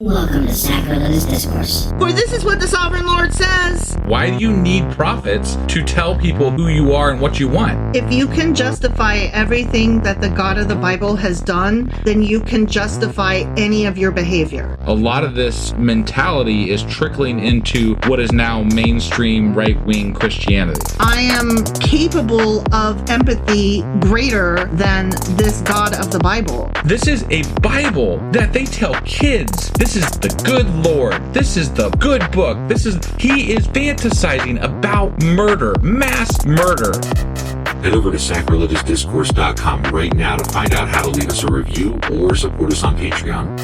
Welcome to Sacrilegious Discourse. For this is what the Sovereign Lord says. Why do you need prophets to tell people who you are and what you want? If you can justify everything that the God of the Bible has done, then you can justify any of your behavior. A lot of this mentality is trickling into what is now mainstream right-wing Christianity. I am capable of empathy greater than this God of the Bible. This is a Bible that they tell kids. This is the good Lord. This is the good book. He is fantasizing about murder, mass murder. Head over to sacrilegiousdiscourse.com right now to find out how to leave us a review or support us on Patreon.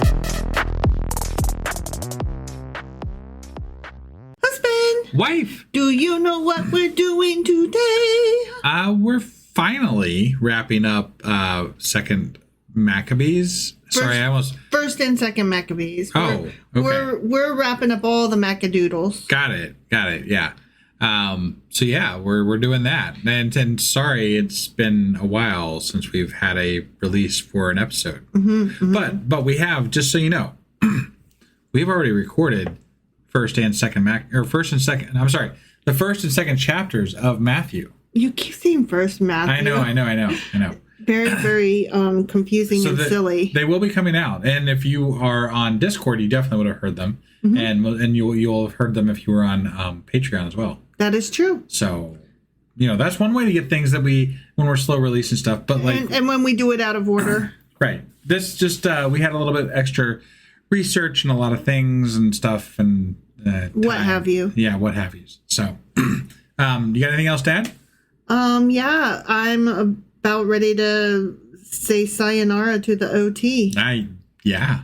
Husband! Wife! Do you know what we're doing today? We're finally wrapping up Second Maccabees. First and Second Maccabees. Oh, okay. We're wrapping up all the Macadoodles. Got it. Yeah. So yeah, we're doing that. And sorry, it's been a while since we've had a release for an episode. But we have, just so you know, we've already recorded the first and second chapters of Matthew. You keep saying first Matthew. I know. Very, very confusing and silly. They will be coming out, and if you are on Discord, you definitely would have heard them, and you'll have heard them if you were on Patreon as well. That is true. So, that's one way to get things that when we're slow releasing stuff, but and when we do it out of order, right? This just we had a little bit extra research and a lot of things and stuff and what have you? Yeah, what have you? So, you got anything else to add? Yeah, I'm about ready to say sayonara to the OT. Yeah.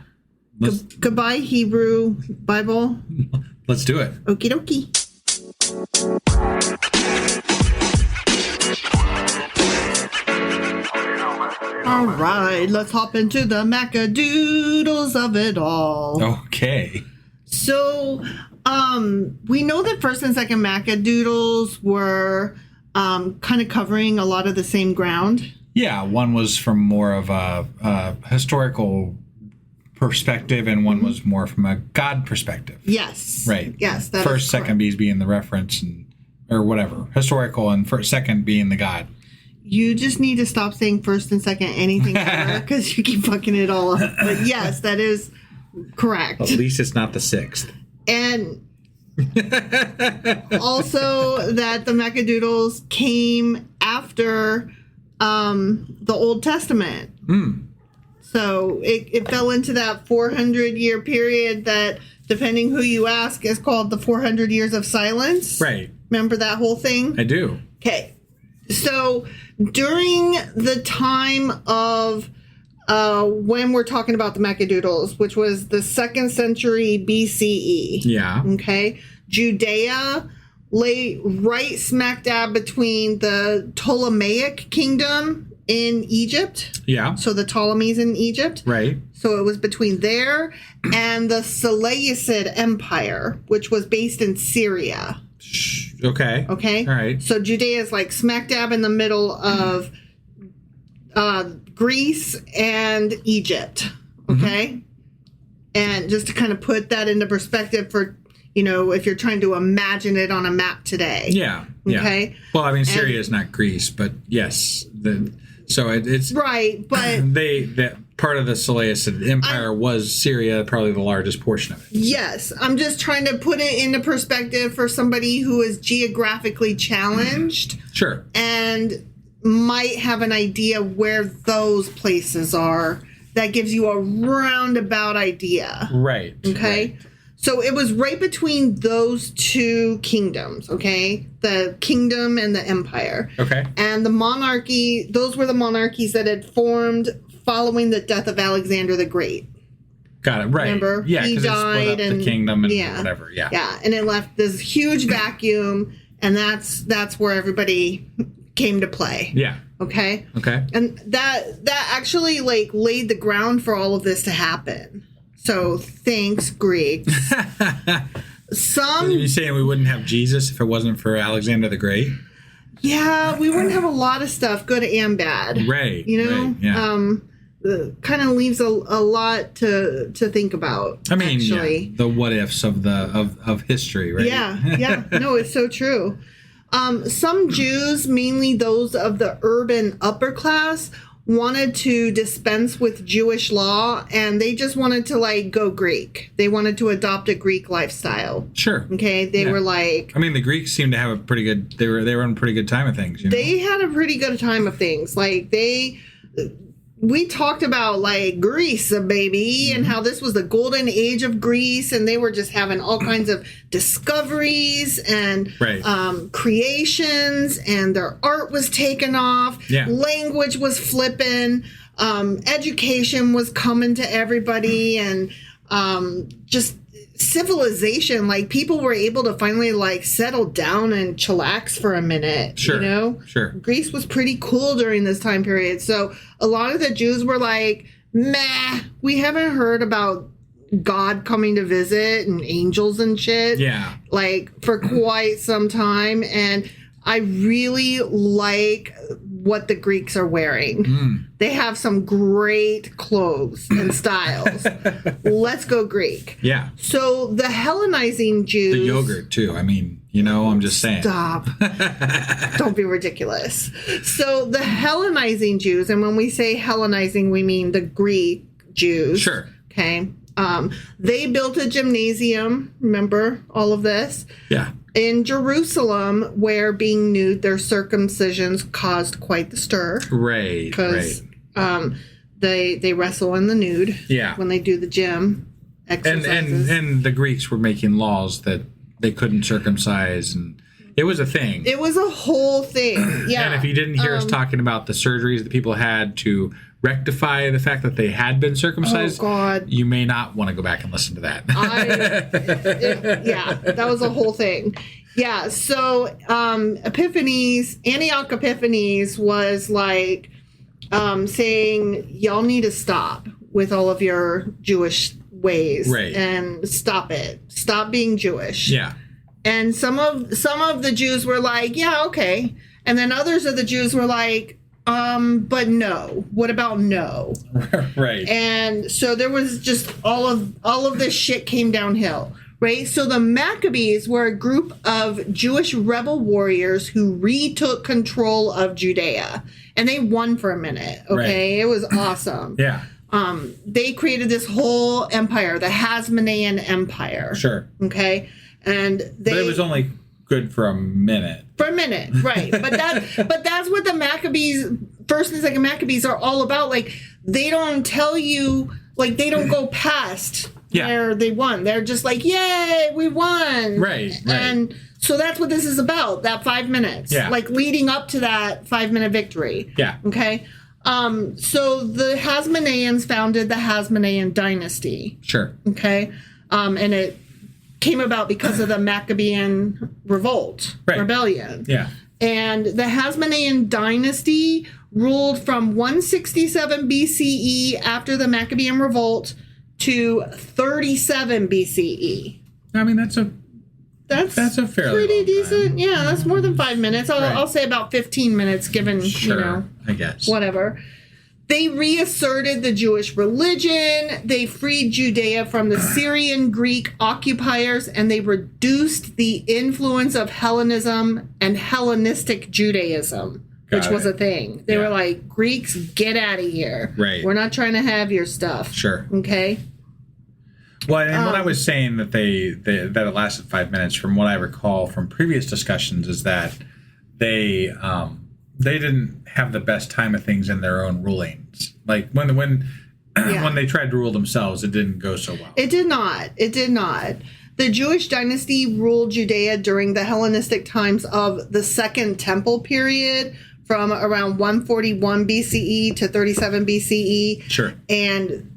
Goodbye, Hebrew Bible. Let's do it. Okie dokie. All right, let's hop into the Macadoodles of it all. Okay. So, we know that first and second Macadoodles were kind of covering a lot of the same ground. Yeah, one was from more of a historical perspective, and one was more from a God perspective. Yes. Right. Yes. That first, is second bees being the reference, or whatever, historical, and second being the God. You just need to stop saying first and second anything because you keep fucking it all up. But yes, that is correct. At least it's not the sixth. And also that the Macadoodles came after the Old Testament. So it fell into that 400-year period that, depending who you ask, is called the 400 years of silence. Right. Remember that whole thing? I do. Okay. So during the time of when we're talking about the Macadoodles, which was the 2nd century BCE. Yeah. Okay. Judea lay right smack dab between the Ptolemaic kingdom in Egypt. Yeah. So the Ptolemies in Egypt. Right. So it was between there and the Seleucid Empire, which was based in Syria. Okay. Okay. All right. So Judea is like smack dab in the middle of Greece and Egypt. Okay. And just to kind of put that into perspective for, if you're trying to imagine it on a map today. Yeah. Okay. Well, I mean, Syria is not Greece, but yes. So it's right. But that part of the Seleucid Empire was Syria, probably the largest portion of it. Yes. I'm just trying to put it into perspective for somebody who is geographically challenged. Sure. And might have an idea where those places are. That gives you a roundabout idea. Right. Okay. Right. So it was right between those two kingdoms, okay? The kingdom and the empire. Okay. And the monarchy, those were the monarchies that had formed following the death of Alexander the Great. Got it. Right. Remember? Yeah, he because it died split up the kingdom and whatever. Yeah. Yeah, and it left this huge vacuum, and that's where everybody came to play. Yeah. Okay? Okay. And that actually laid the ground for all of this to happen. So thanks, Greeks. You're saying we wouldn't have Jesus if it wasn't for Alexander the Great? Yeah, we wouldn't have a lot of stuff, good and bad. Right. You know? Right, yeah. kind of leaves a lot to think about. I mean, actually. yeah, the what ifs of history, right? Yeah. No, it's so true. Some Jews, mainly those of the urban upper class, wanted to dispense with Jewish law, and they just wanted to like go Greek. They wanted to adopt a Greek lifestyle. Sure. Okay. They were like, I mean, the Greeks seemed to have a pretty good. They were in a pretty good time of things. You know? They had a pretty good time of things. Like we talked about like Greece, baby, and how this was the golden age of Greece, and they were just having all kinds of discoveries and creations, and their art was taken off. Yeah. Language was flipping. Education was coming to everybody, and just civilization. Like people were able to finally like settle down and chillax for a minute. Sure. You know? Sure. Greece was pretty cool during this time period. So a lot of the Jews were like, meh, we haven't heard about God coming to visit and angels and shit. Yeah. Like for quite some time. And I really like what the Greeks are wearing. They have some great clothes and styles. Let's go Greek. Yeah. So the Hellenizing Jews. The yogurt too. I mean, you know, I'm just saying. Stop. Don't be ridiculous. So the Hellenizing Jews, and when we say Hellenizing, we mean the Greek Jews. Sure. Okay. They built a gymnasium. Remember all of this? Yeah. In Jerusalem, where being nude, their circumcisions caused quite the stir. Right. Because they wrestle in the nude. Yeah. When they do the gym exercises. And the Greeks were making laws that they couldn't circumcise, and it was a thing. It was a whole thing. Yeah. And if you didn't hear us talking about the surgeries that people had to rectify the fact that they had been circumcised, oh God, you may not want to go back and listen to that. Yeah, that was a whole thing. Yeah, so Antioch Epiphanes was like saying, y'all need to stop with all of your Jewish ways, right, and stop it. Stop being Jewish. Yeah. And some of the Jews were like, yeah, okay. And then others of the Jews were like, but no. What about no? Right. And so there was just all of this shit came downhill, right? So the Maccabees were a group of Jewish rebel warriors who retook control of Judea, and they won for a minute. Okay, right. It was awesome. Yeah. They created this whole empire, the Hasmonean Empire. Sure. Okay, and but it was only good for a minute. For a minute, right? But that's what the Maccabees, First and Second Maccabees, are all about. Like they don't tell you, like they don't go past where they won. They're just like, yay, we won, right? And so that's what this is about. That 5 minutes, like leading up to that 5-minute victory. Yeah. Okay. So the Hasmoneans founded the Hasmonean dynasty. Sure. Okay. And it came about because of the Maccabean Revolt, rebellion. Yeah. And the Hasmonean dynasty ruled from 167 BCE after the Maccabean Revolt to 37 BCE. I mean, that's a fairly pretty decent. Yeah, that's more than 5 minutes. I'll say about 15 minutes, given I guess whatever. They reasserted the Jewish religion. They freed Judea from the Syrian Greek occupiers, and they reduced the influence of Hellenism and Hellenistic Judaism, which was a thing. They were like, Greeks, get out of here. Right. We're not trying to have your stuff. Sure. Okay. Well, and when I was saying that that it lasted 5 minutes, from what I recall from previous discussions, is that they didn't have the best time of things in their own rulings. Like when they tried to rule themselves, it didn't go so well. It did not. The Jewish dynasty ruled Judea during the Hellenistic times of the Second Temple period, from around 141 BCE to 37 BCE. Sure. And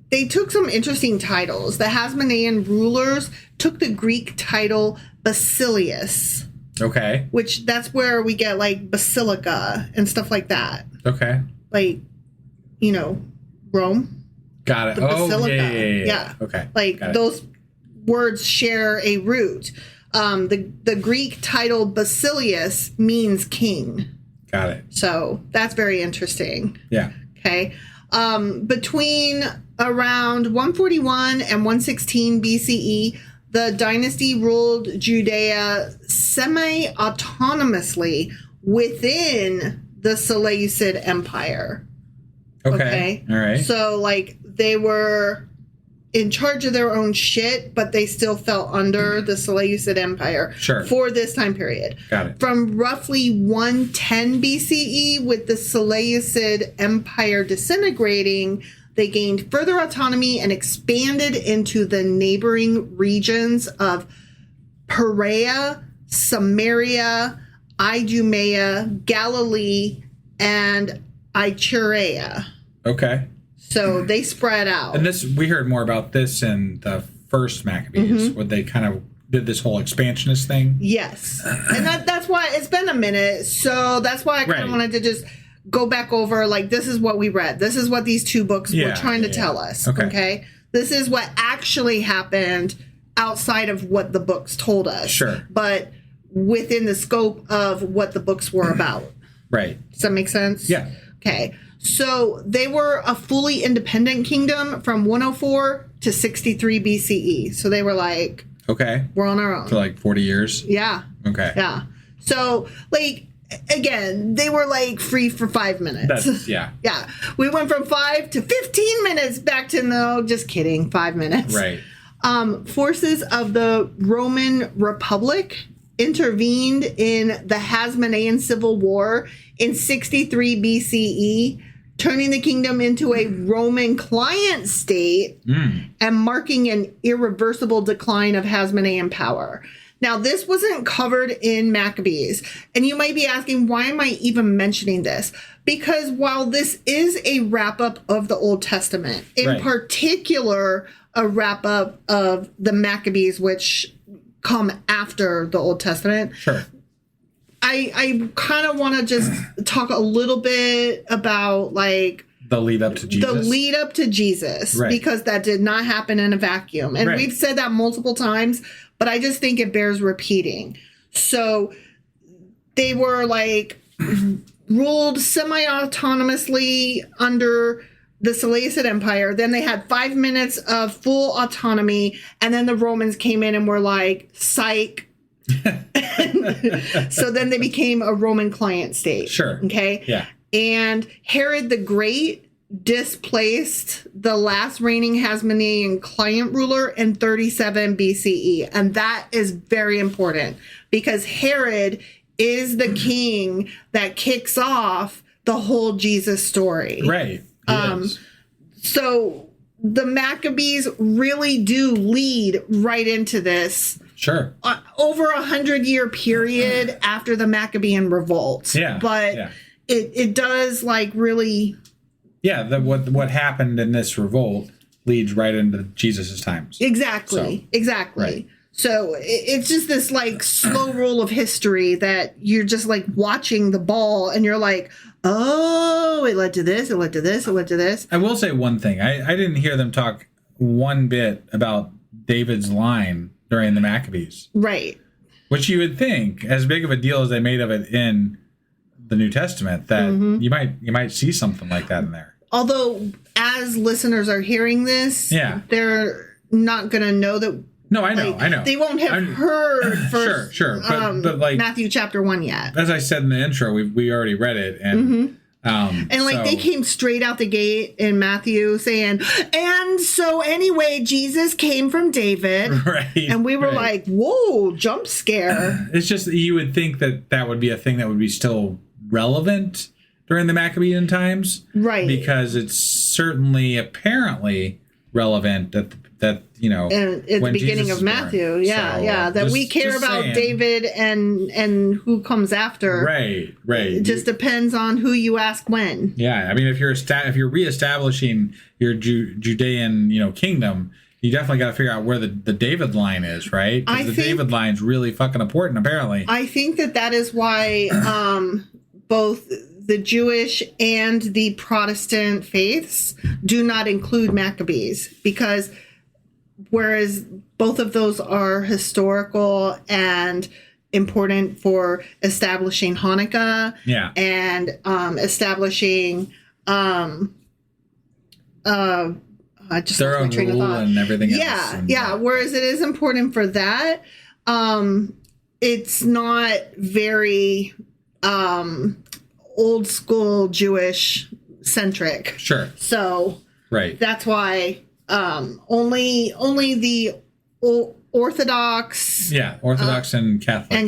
they took some interesting titles. The Hasmonean rulers took the Greek title Basileus. Okay. Which that's where we get like basilica and stuff like that. Okay. Like, Rome. Got it. The basilica. Yeah. Okay. Like those words share a root. The Greek title Basileus means king. Got it. So that's very interesting. Yeah. Okay. Between around 141 and 116 BCE, the dynasty ruled Judea semi-autonomously within the Seleucid Empire. Okay. All right. So, like, they were in charge of their own shit, but they still fell under the Seleucid Empire for this time period. Got it. From roughly 110 BCE, with the Seleucid Empire disintegrating, they gained further autonomy and expanded into the neighboring regions of Perea, Samaria, Idumea, Galilee, and Iturea. Okay. So they spread out. And this, we heard more about this in the first Maccabees, where they kind of did this whole expansionist thing. Yes. And that's why it's been a minute. So that's why I kind of wanted to just go back over, like, this is what we read. This is what these two books were trying to tell us. Okay. This is what actually happened outside of what the books told us. Sure. But within the scope of what the books were about. Right. Does that make sense? Yeah. Okay. So they were a fully independent kingdom from 104 to 63 BCE. So they were like, okay, we're on our own. For like 40 years? Yeah. Okay. Yeah. So, like, again, they were like free for 5 minutes. Yeah. Yeah. We went from 5 to 15 minutes back to no, just kidding, 5 minutes. Right. Forces of the Roman Republic intervened in the Hasmonean Civil War in 63 BCE, turning the kingdom into a Roman client state and marking an irreversible decline of Hasmonean power. Now, this wasn't covered in Maccabees, and you might be asking, why am I even mentioning this? Because while this is a wrap-up of the Old Testament, in particular, a wrap-up of the Maccabees, which come after the Old Testament, I kind of want to just talk a little bit about, like, the lead up to Jesus. The lead up to Jesus, because that did not happen in a vacuum. And we've said that multiple times, but I just think it bears repeating. So they were, like, ruled semi-autonomously under the Seleucid Empire. Then they had 5 minutes of full autonomy, and then the Romans came in and were like, psych. So then they became a Roman client state. Sure. Okay? Yeah. And Herod the Great displaced the last reigning Hasmonean client ruler in 37 BCE. And that is very important because Herod is the king that kicks off the whole Jesus story. Right. So the Maccabees really do lead right into this. Sure. Over 100-year period after the Maccabean Revolt. Yeah. But it does, like, really. Yeah. What happened in this revolt leads right into Jesus' times. Exactly. So, exactly. Right. So it's just this, like, slow roll of history that you're just, like, watching the ball and you're like, oh, it led to this, it led to this, it led to this. I will say one thing. I didn't hear them talk one bit about David's line during the Maccabees. Right. Which you would think, as big of a deal as they made of it in the New Testament, that you might see something like that in there. Although, as listeners are hearing this, they're not going to know that. No, I know, like, I know. They won't have heard first, sure. But like Matthew chapter 1 yet. As I said in the intro, we already read it, and they came straight out the gate in Matthew saying, and so anyway, Jesus came from David, right? And we were like, whoa, jump scare. It's just you would think that would be a thing that would be still relevant during the Maccabean times, right? Because it's certainly apparently relevant that at the beginning of Matthew, that we care about saying. David and who comes after, right. It just depends on who you ask when. Yeah, I mean, if you're reestablishing your Judean kingdom, you definitely got to figure out where the David line is, right? Because the David line's really fucking important, apparently. I think that is why both the Jewish and the Protestant faiths do not include Maccabees, because whereas both of those are historical and important for establishing Hanukkah and establishing I just their lost my own train of rule thought. and everything else. Yeah, And, yeah. Whereas it is important for that, it's not very old school Jewish centric. Sure. So Right. that's why only the Orthodox Orthodox and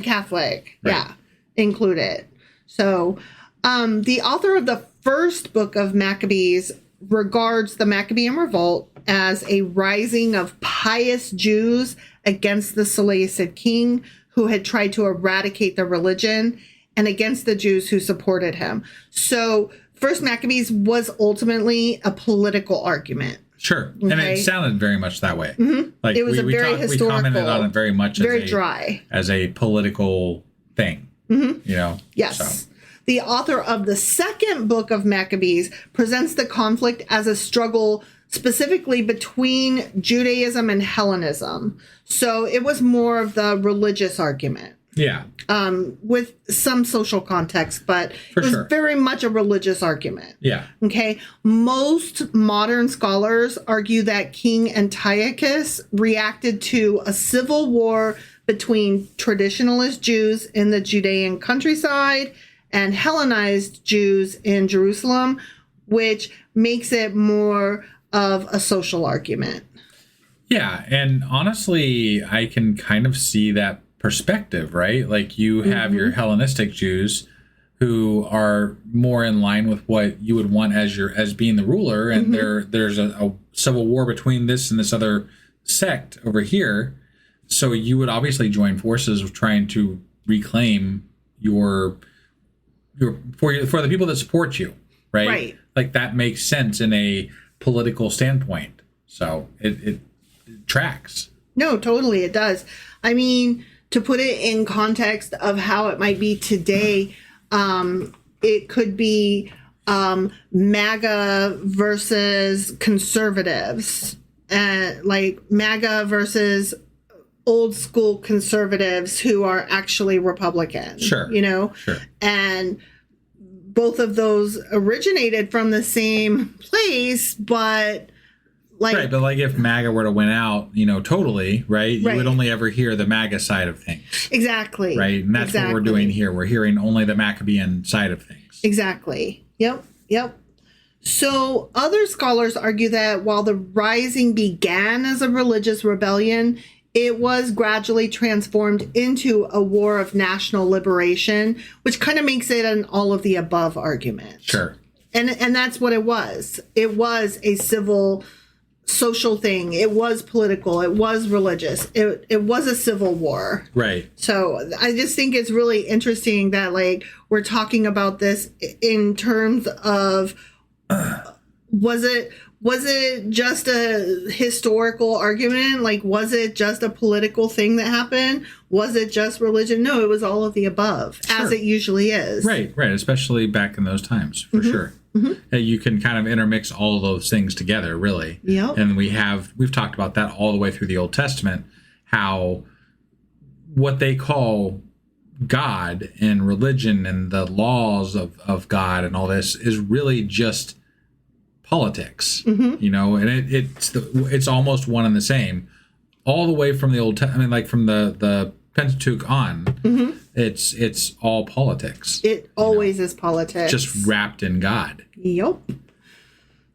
Catholic, Right. yeah, include it. So the author of the first book of Maccabees regards the Maccabean Revolt as a rising of pious Jews against the Seleucid king who had tried to eradicate the religion and against the Jews who supported him. So First Maccabees was ultimately a political argument. Sure. And Okay. it sounded very much that way. Like It was a very we historical, commented on it very much very as dry. as a political thing. You know? Yes. So. The author of the second book of Maccabees presents the conflict as a struggle specifically between Judaism and Hellenism. So it was more of the religious argument. Yeah. With some social context, but For it was sure. very much a religious argument. Yeah. Okay. Most modern scholars argue that King Antiochus reacted to a civil war between traditionalist Jews in the Judean countryside and Hellenized Jews in Jerusalem, which makes it more of a social argument. Yeah. And honestly, I can kind of see that perspective, right? Like you have your Hellenistic Jews who are more in line with what you would want as being the ruler, and there's a civil war between this and this other sect over here. So you would obviously join forces with trying to reclaim your for the people that support you, right? Right. Like that makes sense in a political standpoint. So it tracks. No, totally, it does. I mean, to put it in context of how it might be today, it could be MAGA versus conservatives, like MAGA versus old school conservatives who are actually Republican. Sure. You know? Sure. And both of those originated from the same place, but like, Right, but like if MAGA were to win out, totally, right? You Right. would only ever hear the MAGA side of things, exactly. right? And that's what we're doing here. We're hearing only the Maccabean side of things. Exactly. Yep. So other scholars argue that while the rising began as a religious rebellion, it was gradually transformed into a war of national liberation, which kind of makes it an all of the above argument. Sure. And that's what it was. It was a civil social thing. It was political. It was religious. It was a civil war. Right. So I just think it's really interesting that like we're talking about this in terms of was it just a historical argument? Like, was it just a political thing that happened? Was it just religion? No, it was all of the above, as Sure. it usually is. Right. Especially back in those times, for sure. You can kind of intermix all of those things together, really. Yep. And we've talked about that all the way through the Old Testament, how what they call God and religion and the laws of God and all this is really just politics, and it's almost one and the same, all the way from the Old Testament, like from the Pentateuch on. It's all politics. It always is politics. Just wrapped in God. Yep.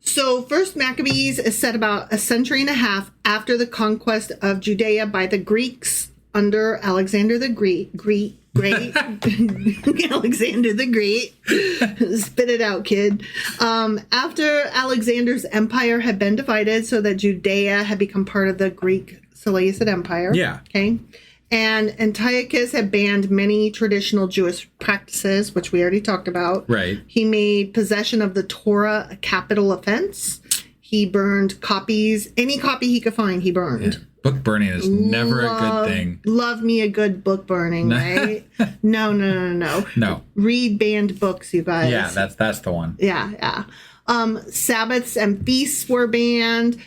So First Maccabees is set about a century and a half after the conquest of Judea by the Greeks under Alexander the Great. Alexander the Great. Spit it out, kid. After Alexander's empire had been divided so that Judea had become part of the Greek Seleucid Empire. Yeah. Okay. And Antiochus had banned many traditional Jewish practices, which we already talked about. Right. He made possession of the Torah a capital offense. He burned copies. Any copy he could find, he burned. Yeah. Book burning is never a good thing. Love me a good book burning, right? No. No. Read banned books, you guys. Yeah, that's the one. Yeah. Sabbaths and feasts were banned.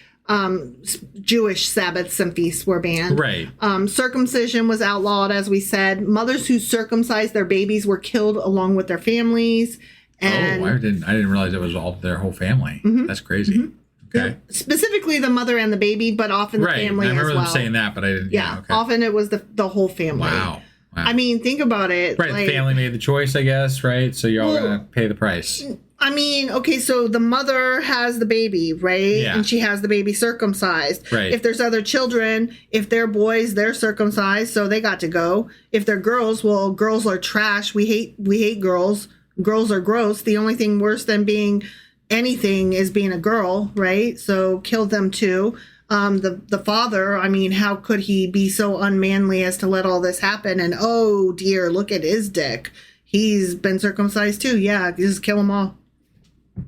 Jewish Sabbaths and feasts were banned. Right. Circumcision was outlawed, as we said. Mothers who circumcised their babies were killed along with their families. And I didn't realize it was all their whole family. That's crazy. Okay. Specifically the mother and the baby, but often the family as well. I remember them saying that, but I didn't. Yeah, often it was the whole family. Wow. I mean, think about it. Right, the family made the choice, I guess, right? So you're all going to pay the price. I mean, okay, so the mother has the baby, right? Yeah. And she has the baby circumcised. Right. If there's other children, if they're boys, they're circumcised, so they got to go. If they're girls, well, girls are trash. We hate girls. Girls are gross. The only thing worse than being anything is being a girl, right? So kill them too. The father, I mean, how could he be so unmanly as to let all this happen? And oh dear, look at his dick. He's been circumcised too. Yeah, just kill them all.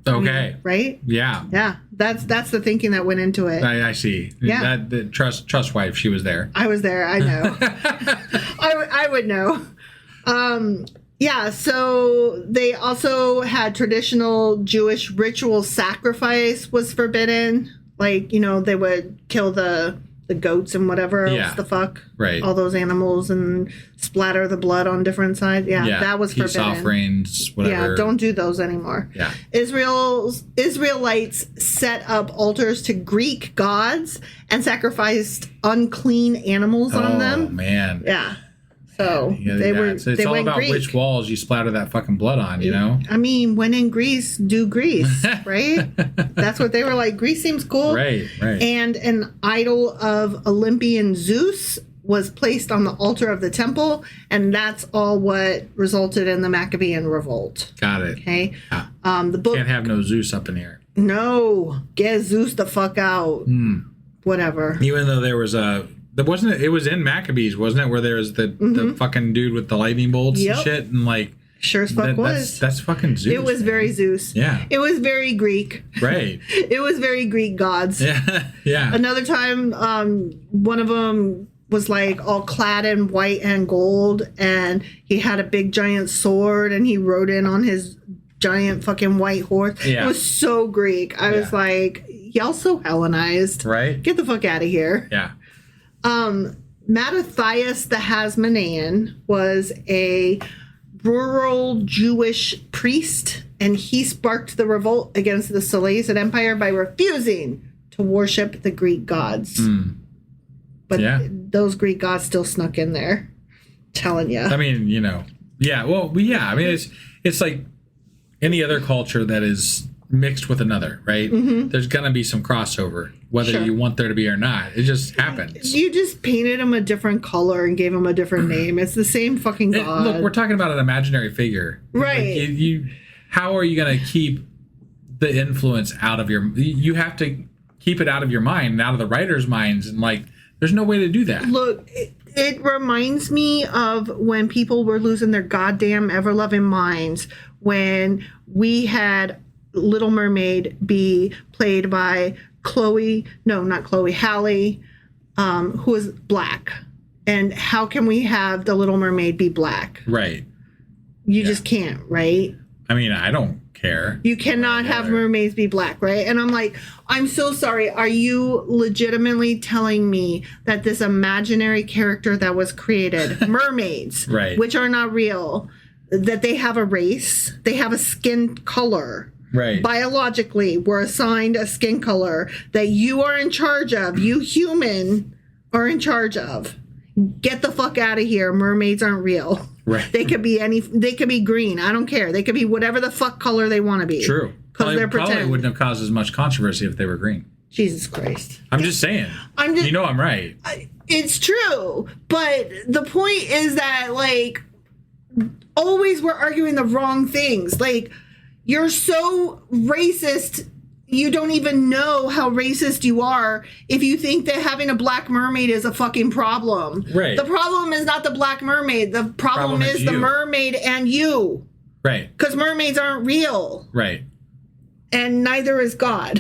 Okay. I mean, right? Yeah. Yeah. That's the thinking that went into it. I see. Yeah. The trust wife, she was there. I was there. I know. I would know. Yeah, so they also had traditional Jewish ritual sacrifice was forbidden. Like, they would kill the goats and whatever else the fuck. Right. All those animals and splatter the blood on different sides. Yeah, that was peace forbidden. Offerings, whatever. Yeah, don't do those anymore. Yeah. Israelites set up altars to Greek gods and sacrificed unclean animals on them. Oh, man. Yeah. So they were. It's they all went about Greek. which walls you splatter that fucking blood on, you know? I mean, when in Greece, do Greece, right? That's what they were like. Greece seems cool. Right. And an idol of Olympian Zeus was placed on the altar of the temple, and that's all what resulted in the Maccabean Revolt. Got it. Okay. Yeah. The book. Can't have no Zeus up in here. No, get Zeus the fuck out. Whatever. Even though there was it was in Maccabees, wasn't it? Where there was the fucking dude with the lightning bolts and shit, and like sure as fuck that's fucking Zeus. It was very Zeus. Yeah. It was very Greek. Right. It was very Greek gods. Yeah. Another time, one of them was like all clad in white and gold, and he had a big giant sword, and he rode in on his giant fucking white horse. Yeah. It was so Greek. I was like, y'all so Hellenized. Right. Get the fuck out of here. Yeah. Mattathias the Hasmonean was a rural Jewish priest, and he sparked the revolt against the Seleucid Empire by refusing to worship the Greek gods. But those Greek gods still snuck in there. Telling you. I mean, yeah. Well, yeah. I mean, it's like any other culture that is mixed with another, right? There's gonna be some crossover, whether you want there to be or not. It just happens. You just painted him a different color and gave him a different name. It's the same fucking god. Look, we're talking about an imaginary figure, right? Like how are you gonna keep the influence out of your? You have to keep it out of your mind and out of the writers' minds, and like, there's no way to do that. Look. It reminds me of when people were losing their goddamn ever-loving minds when we had Little Mermaid be played by Halle, who is black. And how can we have the Little Mermaid be black? Right. You just can't, right? I mean, I don't care. You cannot have mermaids be black, right? And I'm like, I'm so sorry. Are you legitimately telling me that this imaginary character that was created, mermaids, right, which are not real, that they have a race, they have a skin color? Right. Biologically, we're assigned a skin color that you are in charge of. You human are in charge of. Get the fuck out of here. Mermaids aren't real. Right. They could be green. I don't care. They could be whatever the fuck color they want to be. True. Because they're probably pretend. wouldn't have caused as much controversy if they were green. Jesus Christ. I'm just saying. I'm right. It's true. But the point is that, like, always we're arguing the wrong things. Like, you're so racist, you don't even know how racist you are if you think that having a black mermaid is a fucking problem. Right. The problem is not the black mermaid. The problem is the mermaid and you. Right. Because mermaids aren't real. Right. And neither is God.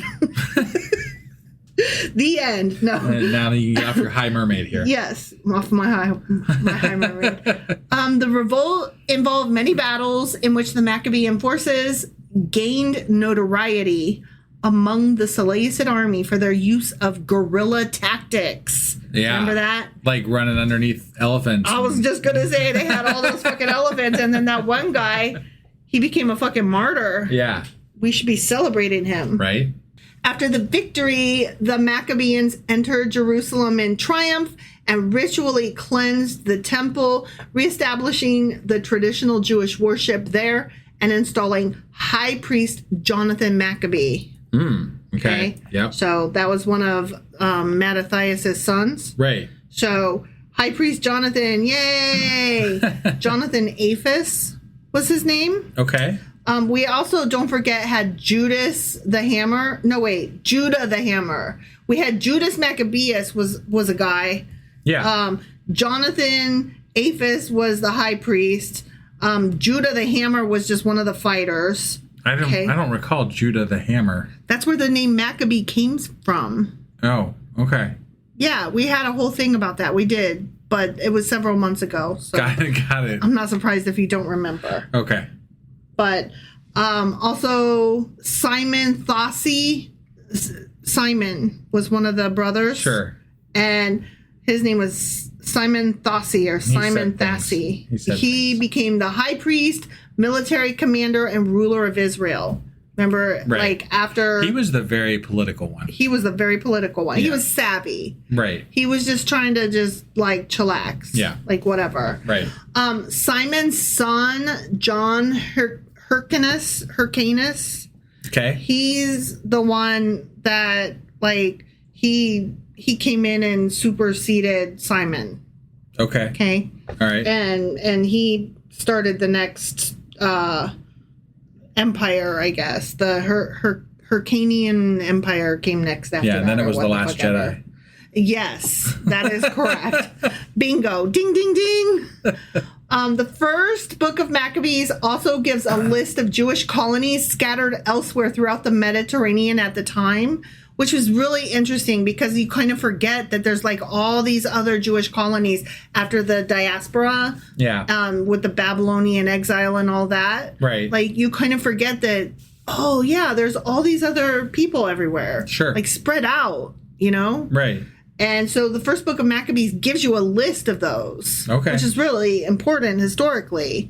The end. No. And now you get off your high mermaid here. Yes, off my high mermaid. The revolt involved many battles in which the Maccabean forces gained notoriety among the Seleucid army for their use of guerrilla tactics. Yeah. Remember that? Like running underneath elephants. I was just going to say they had all those fucking elephants, and then that one guy, He became a fucking martyr. Yeah. We should be celebrating him. Right. After the victory, the Maccabees entered Jerusalem in triumph and ritually cleansed the temple, reestablishing the traditional Jewish worship there and installing high priest Jonathan Maccabee. Okay. Yep. So that was one of Mattathias' sons. Right. So high priest Jonathan, yay! Jonathan Aphis was his name. Okay. We also, don't forget, had Judas the Hammer. No, wait, Judah the Hammer. We had Judas Maccabeus was a guy. Yeah. Jonathan Aphis was the high priest. Judah the Hammer was just one of the fighters. I don't recall Judah the Hammer. That's where the name Maccabee came from. Oh, okay. Yeah, we had a whole thing about that. We did, but it was several months ago. So Got it. I'm not surprised if you don't remember. Okay. But also Simon Thossi. Simon was one of the brothers. Sure. And his name was Simon Thossi or Simon said Thassi. things. He said He things. became the high priest, military commander, and ruler of Israel. Remember, Right. like after... He was the very political one. He was the very political one. He Yeah. was savvy. Right. He was just trying to like chillax. Yeah. Like whatever. Right. Simon's son, John Hyrcanus, Okay. he's the one that like he came in and superseded Simon. Okay. Okay. All right. And he started the next empire, I guess. The Hyrcanian Empire came next after Yeah, that. and then it or was the what Last fuck ever. Jedi. Yes, that is correct. Bingo. Ding, ding, ding. The first book of Maccabees also gives a list of Jewish colonies scattered elsewhere throughout the Mediterranean at the time, which was really interesting because you kind of forget that there's like all these other Jewish colonies after the diaspora. Yeah. With the Babylonian exile and all that. Right. Like you kind of forget that, oh yeah, there's all these other people everywhere. Sure. Like spread out, you know? Right. And so the first book of Maccabees gives you a list of those, Okay. which is really important historically.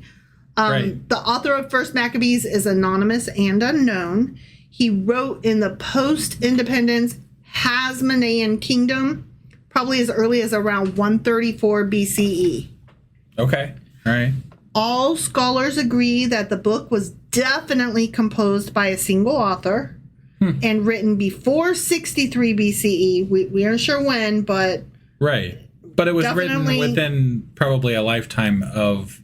Right. The author of First Maccabees is anonymous and unknown. He wrote in the post-independence Hasmonean kingdom, probably as early as around 134 BCE. Okay. All right. All scholars agree that the book was definitely composed by a single author and written before 63 BCE. We aren't sure when, but Right. But it was Definitely- written within probably a lifetime of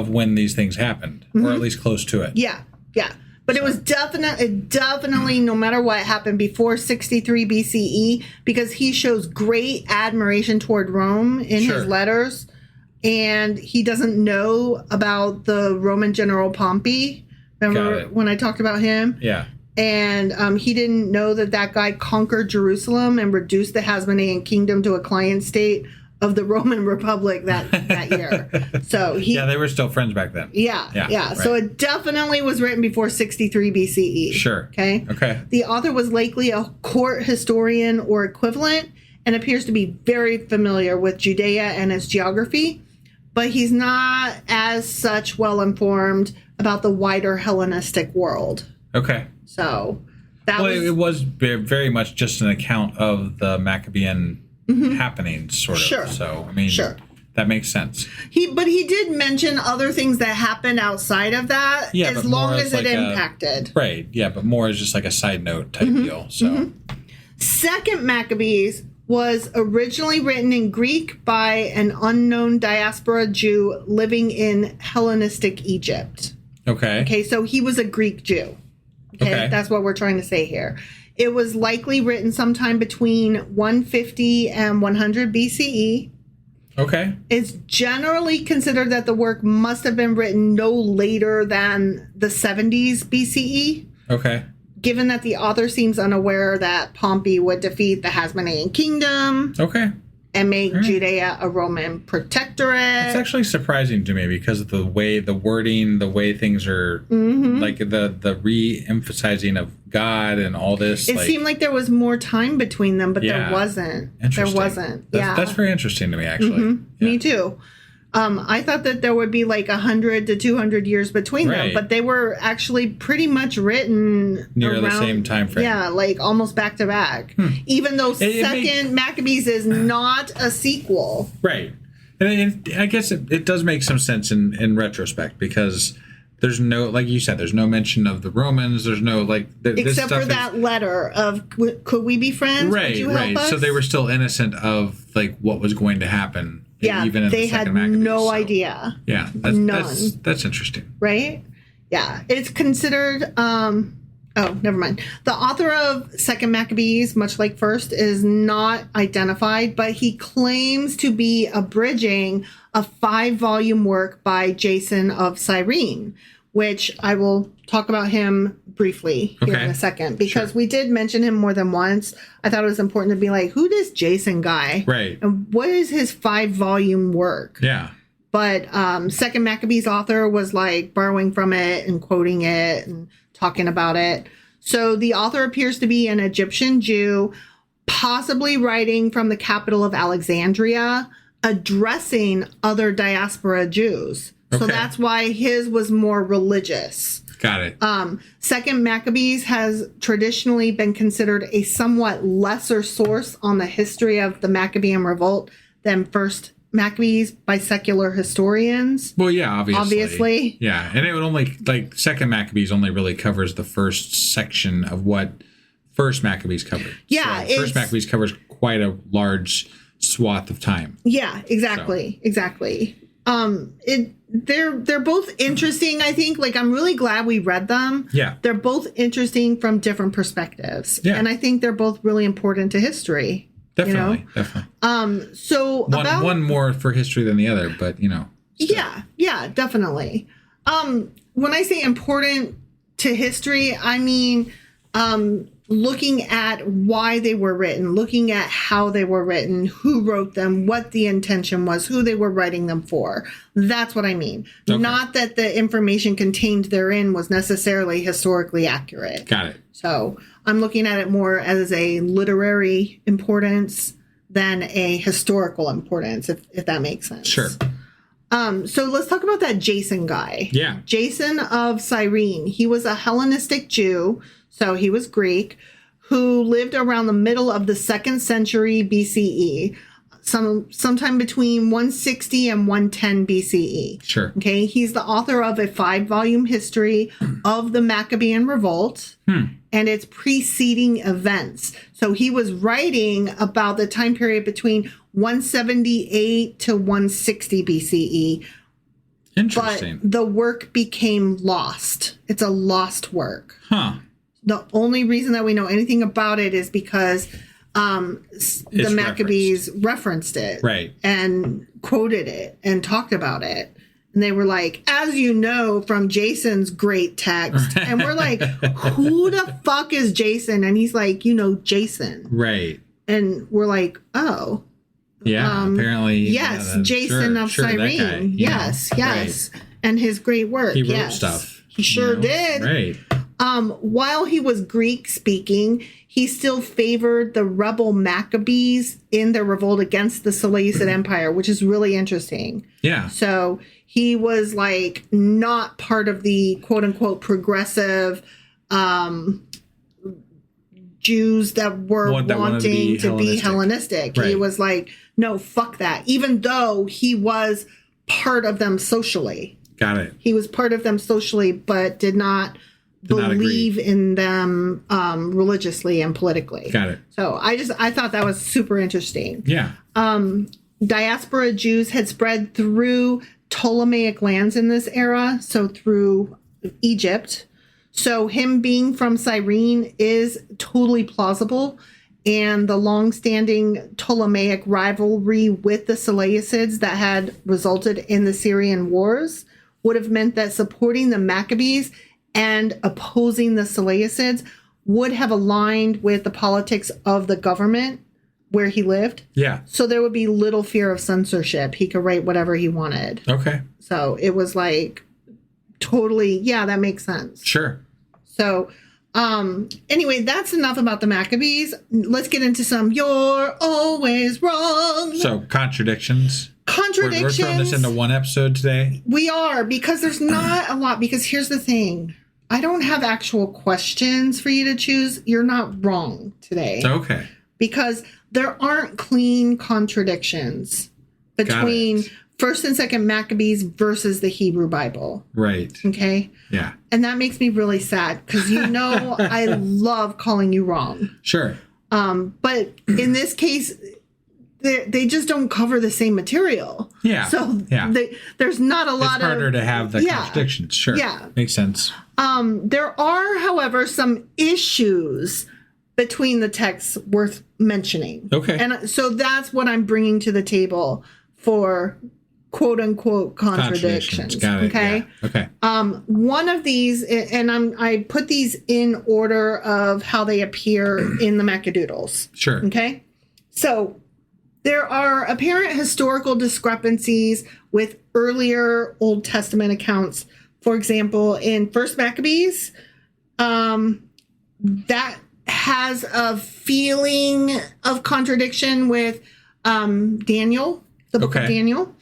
when these things happened, or at least close to it. yeah. But it was definitely, no matter what, happened before 63 BCE because he shows great admiration toward Rome in Sure. his letters. And he doesn't know about the Roman general Pompey. Got Remember it. when I talked about him? Yeah. And he didn't know that guy conquered Jerusalem and reduced the Hasmonean kingdom to a client state of the Roman Republic that year. So Yeah, they were still friends back then. Yeah. right. So it definitely was written before 63 BCE. Sure. Okay. The author was likely a court historian or equivalent and appears to be very familiar with Judea and its geography, but he's not as such well informed about the wider Hellenistic world. Okay. So that Well, was it was very much just an account of the Maccabean happenings, sort of. Sure. So, I mean, Sure. that makes sense. But he did mention other things that happened outside of that, Yeah, as but long more as as it like a- impacted. Right. Yeah, but more as just like a side note type deal. So, Second Maccabees was originally written in Greek by an unknown diaspora Jew living in Hellenistic Egypt. okay. Okay, so he was a Greek Jew. Okay. That's what we're trying to say here. It was likely written sometime between 150 and 100 BCE. Okay. It's generally considered that the work must have been written no later than the 70s BCE, Okay. given that the author seems unaware that Pompey would defeat the Hasmonean kingdom Okay. and make Judea a Roman protectorate. It's actually surprising to me because of the way the wording, the way things are, like the re-emphasizing of God and all this. It seemed like there was more time between them, but Yeah. there wasn't. There Interesting. wasn't. That's very interesting to me, actually. Yeah. Me too. I thought that there would be like 100 to 200 years between them, Right. but they were actually pretty much written Near the around- same time frame. Yeah, like almost back to back. Even though Second Maccabees is not a sequel. Right. And I guess it does make some sense in retrospect, because there's no, like you said, there's no mention of the Romans. There's no, like, this Except stuff for that letter of, could we be friends? Right, Would you right. help us? So they were still innocent of, like, what was going to happen. Yeah, even in they the had Second Maccabees, no so, idea. Yeah, None. that's interesting. Right? Yeah. It's considered never mind. The author of Second Maccabees, much like First, is not identified, but he claims to be abridging a 5-volume work by Jason of Cyrene, which I will talk about him briefly here in a second, because we did mention him more than once. I thought it was important to be like, who is Jason guy? Right. And what is his 5-volume work? Yeah. But Second Maccabees author was like borrowing from it and quoting it and talking about it. So the author appears to be an Egyptian Jew, possibly writing from the capital of Alexandria, addressing other diaspora Jews. So that's why his was more religious. Got it. Second Maccabees has traditionally been considered a somewhat lesser source on the history of the Maccabean Revolt than First Maccabees by secular historians. Well, yeah, obviously. Yeah, and it would only, like, Second Maccabees only really covers the first section of what First Maccabees covered. Yeah, so First Maccabees covers quite a large swath of time. Yeah, exactly. They're both interesting, I think. Like, I'm really glad we read them. Yeah. They're both interesting from different perspectives. Yeah. And I think they're both really important to history. Definitely. So one more for history than the other, but Yeah, definitely. When I say important to history, I mean looking at why they were written, looking at how they were written, who wrote them, what the intention was, who they were writing them for. That's what I mean. Okay. Not that the information contained therein was necessarily historically accurate. Got it. So I'm looking at it more as a literary importance than a historical importance, if that makes sense. Sure. So let's talk about that Jason guy. Yeah. Jason of Cyrene. He was a Hellenistic Jew, so he was Greek, who lived around the middle of the 2nd century BCE, sometime between 160 and 110 BCE. Sure. Okay. He's the author of a 5-volume history of the Maccabean Revolt and its preceding events. So he was writing about the time period between 178 to 160 BCE. Interesting. But the work became lost. It's a lost work. Huh. The only reason that we know anything about it is because the Maccabees referenced it. Right. And quoted it and talked about it. And they were like, as you know from Jason's great text. And we're like, who the fuck is Jason? And he's like, Jason. Right. And we're like, oh. Yeah, apparently. Yes, Jason of Cyrene. Yes. Right. And his great work. He wrote stuff. He sure did. Right. While he was Greek speaking, he still favored the rebel Maccabees in their revolt against the Seleucid Empire, which is really interesting. Yeah. So he was like not part of the quote unquote progressive Jews that were wanting to be Hellenistic. Right. He was like, no, fuck that. Even though he was part of them socially. Got it. He was part of them socially, but did not believe in them religiously and politically. Got it. So I thought that was super interesting. Yeah. Diaspora Jews had spread through Ptolemaic lands in this era, so through Egypt. So him being from Cyrene is totally plausible. And the long-standing Ptolemaic rivalry with the Seleucids that had resulted in the Syrian wars would have meant that supporting the Maccabees and opposing the Seleucids would have aligned with the politics of the government where he lived. Yeah. So there would be little fear of censorship. He could write whatever he wanted. Okay. So it was like totally, yeah, that makes sense. Sure. So anyway, that's enough about the Maccabees. Let's get into some you're always wrong. So contradictions. contradictions. We're throwing this into one episode today. We are, because there's not a lot. Because here's the thing. I don't have actual questions for you to choose. You're not wrong today. Okay. Because there aren't clean contradictions between First and Second Maccabees versus the Hebrew Bible. Right. Okay? Yeah. And that makes me really sad because I love calling you wrong. Sure. But in this case, they just don't cover the same material. Yeah. So there's not a lot it's harder to have the contradictions. Sure. Yeah. Makes sense. There are, however, some issues between the texts worth mentioning. Okay. And so that's what I'm bringing to the table for quote unquote contradictions. Got it. Okay. Yeah. Okay. One of these, and I put these in order of how they appear in the Macadoodles. Sure. Okay. So there are apparent historical discrepancies with earlier Old Testament accounts. For example, in First Maccabees, that has a feeling of contradiction with Daniel, the book of Daniel,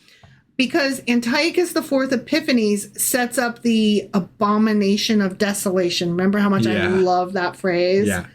because Antiochus IV Epiphanes sets up the abomination of desolation. Remember how much I love that phrase? Yeah.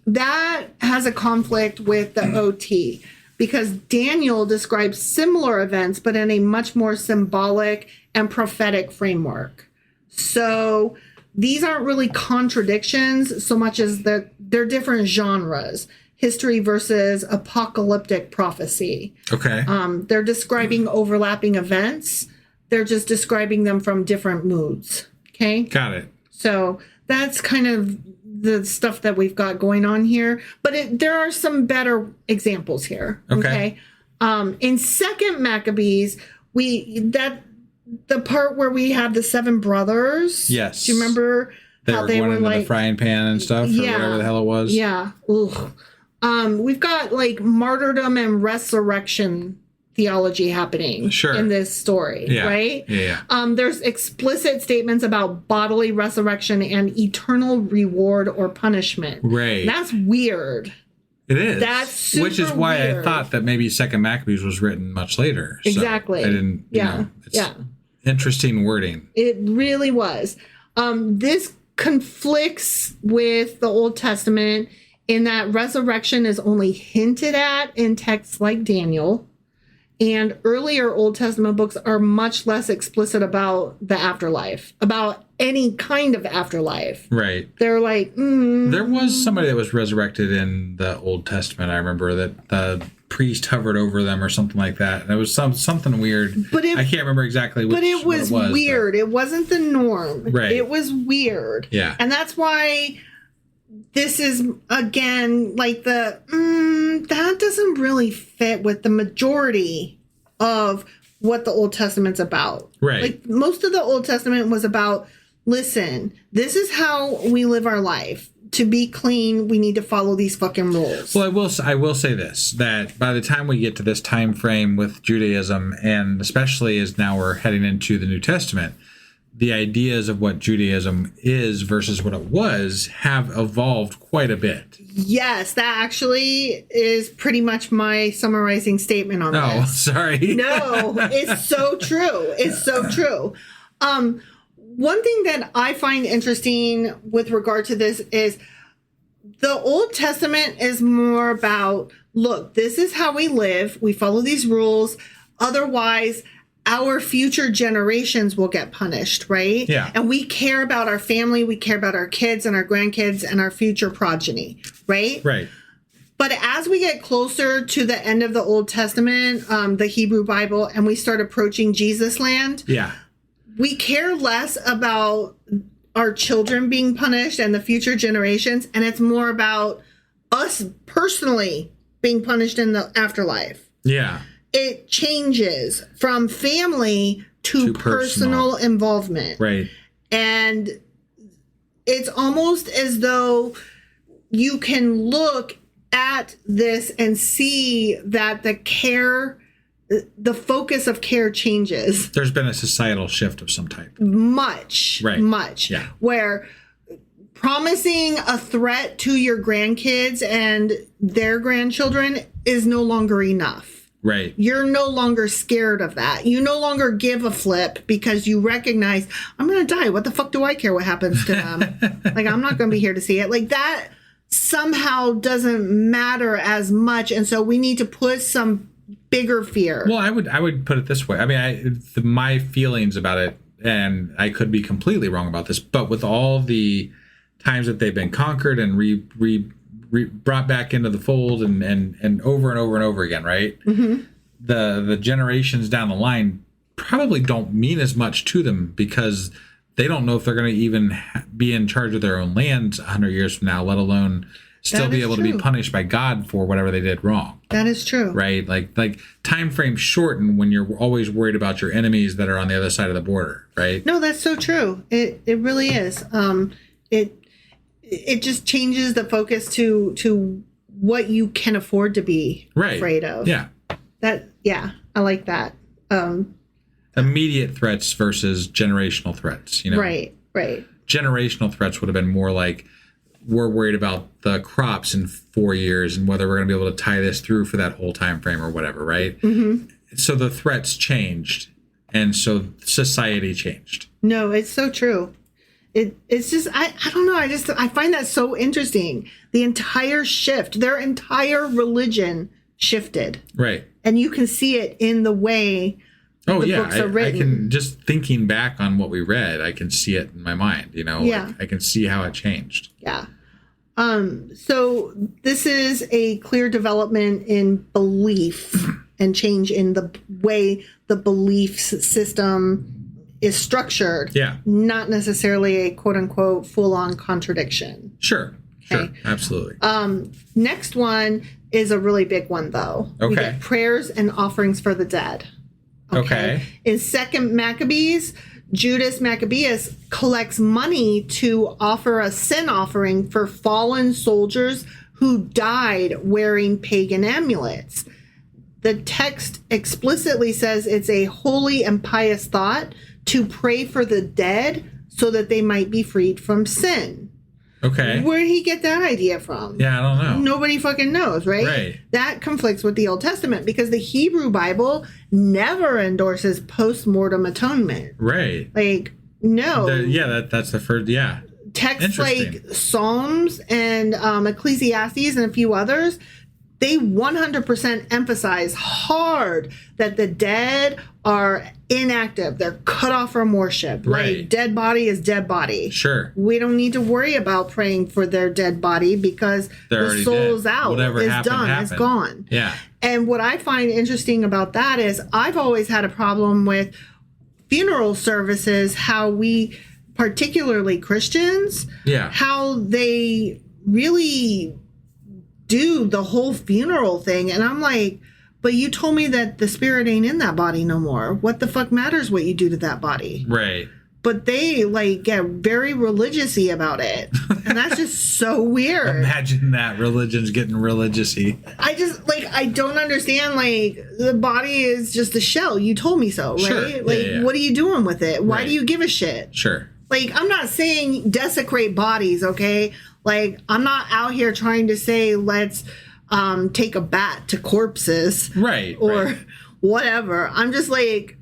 That has a conflict with the OT because Daniel describes similar events, but in a much more symbolic and prophetic framework. So these aren't really contradictions so much as they're different genres. History versus apocalyptic prophecy. Okay. They're describing overlapping events. They're just describing them from different moods. Okay. Got it. So that's kind of the stuff that we've got going on here. But there are some better examples here. Okay. In Second Maccabees, the part where we have the 7 brothers. Yes. Do you remember how they were like the frying pan and stuff, or whatever the hell it was? Yeah. Ugh. We've got like martyrdom and resurrection theology happening in this story, right? Yeah. There's explicit statements about bodily resurrection and eternal reward or punishment. Right. That's weird. It is. That's super Which is why weird. I thought that maybe Second Maccabees was written much later. So Exactly. I didn't. It's interesting wording. It really was. This conflicts with the Old Testament in that resurrection is only hinted at in texts like Daniel, and earlier Old Testament books are much less explicit about the afterlife, about any kind of afterlife. Right. They're like, There was somebody that was resurrected in the Old Testament. I remember that the priest hovered over them or something like that. It was something weird. But I can't remember exactly what it was. Weird. It wasn't the norm. Right. It was weird. Yeah. And that's why this is, again, like that doesn't really fit with the majority of what the Old Testament's about. Right. Like most of the Old Testament was about, listen, this is how we live our life. To be clean, we need to follow these fucking rules. Well, I will say this, that by the time we get to this time frame with Judaism, and especially as now we're heading into the New Testament, the ideas of what Judaism is versus what it was have evolved quite a bit. Yes, that actually is pretty much my summarizing statement on this. Oh, sorry. No, it's so true. It's so true. One thing that I find interesting with regard to this is the Old Testament is more about, look, this is how we live. We follow these rules. Otherwise, our future generations will get punished, right? Yeah. And we care about our family. We care about our kids and our grandkids and our future progeny, right? Right. But as we get closer to the end of the Old Testament, the Hebrew Bible, and we start approaching Jesus land, we care less about our children being punished and the future generations, and it's more about us personally being punished in the afterlife. Yeah. It changes from family to personal involvement. Right. And it's almost as though you can look at this and see that the focus of care changes. There's been a societal shift of some type. Much. Yeah. Where promising a threat to your grandkids and their grandchildren is no longer enough. Right. You're no longer scared of that. You no longer give a flip because you recognize, I'm going to die. What the fuck do I care what happens to them? Like, I'm not going to be here to see it. Like, that somehow doesn't matter as much. And so we need to put some bigger fear. Well, I would put it this way. I mean, my feelings about it, and I could be completely wrong about this, but with all the times that they've been conquered and brought back into the fold and over and over and over again, right? Mm-hmm. The generations down the line probably don't mean as much to them because they don't know if they're going to even be in charge of their own land 100 years from now, let alone still be able to be punished by God for whatever they did wrong. That is true. Right? Like time frames shorten when you're always worried about your enemies that are on the other side of the border, right? No, that's so true. It really is. It just changes the focus to what you can afford to be afraid of. Yeah. I like that. Immediate threats versus generational threats, you know? Right. Generational threats would have been more like, we're worried about the crops in 4 years and whether we're going to be able to tie this through for that whole time frame or whatever, right? Mm-hmm. So the threats changed, and so society changed. No, it's so true. It's just I don't know. I find that so interesting. The entire shift, their entire religion shifted, right? And you can see it in the way the books are written. I can, just thinking back on what we read, I can see it in my mind. You know, like, I can see how it changed. Yeah. So this is a clear development in belief and change in the way the belief system is structured. Yeah. Not necessarily a quote unquote full on contradiction. Sure. Okay. Sure. Absolutely. Next one is a really big one though. Okay. We get prayers and offerings for the dead. Okay. In 2nd Maccabees, Judas Maccabeus collects money to offer a sin offering for fallen soldiers who died wearing pagan amulets. The text explicitly says it's a holy and pious thought to pray for the dead so that they might be freed from sin. Okay. Where did he get that idea from? Yeah, I don't know. Nobody fucking knows, right? Right. That conflicts with the Old Testament because the Hebrew Bible never endorses post-mortem atonement. Right. Like, no. That's the first, Texts like Psalms and Ecclesiastes and a few others, they 100% emphasize hard that the dead are inactive. They're cut off from worship. Right. Like, dead body is dead body. Sure. We don't need to worry about praying for their dead body because the soul's out. Whatever it's happened, done. happened. It's gone. Yeah. And what I find interesting about that is I've always had a problem with funeral services, how we, particularly Christians, how they really do the whole funeral thing. And I'm like, but you told me that the spirit ain't in that body no more. What the fuck matters what you do to that body? Right. But they like get very religious-y about it. And that's just so weird. Imagine that, religion's getting religious-y. I don't understand, like, the body is just a shell. You told me so, right? Sure. Like, what are you doing with it? Why Right. do you give a shit? Sure. Like, I'm not saying desecrate bodies, okay? Like, I'm not out here trying to say let's take a bat to corpses. Right. Or whatever. I'm just like...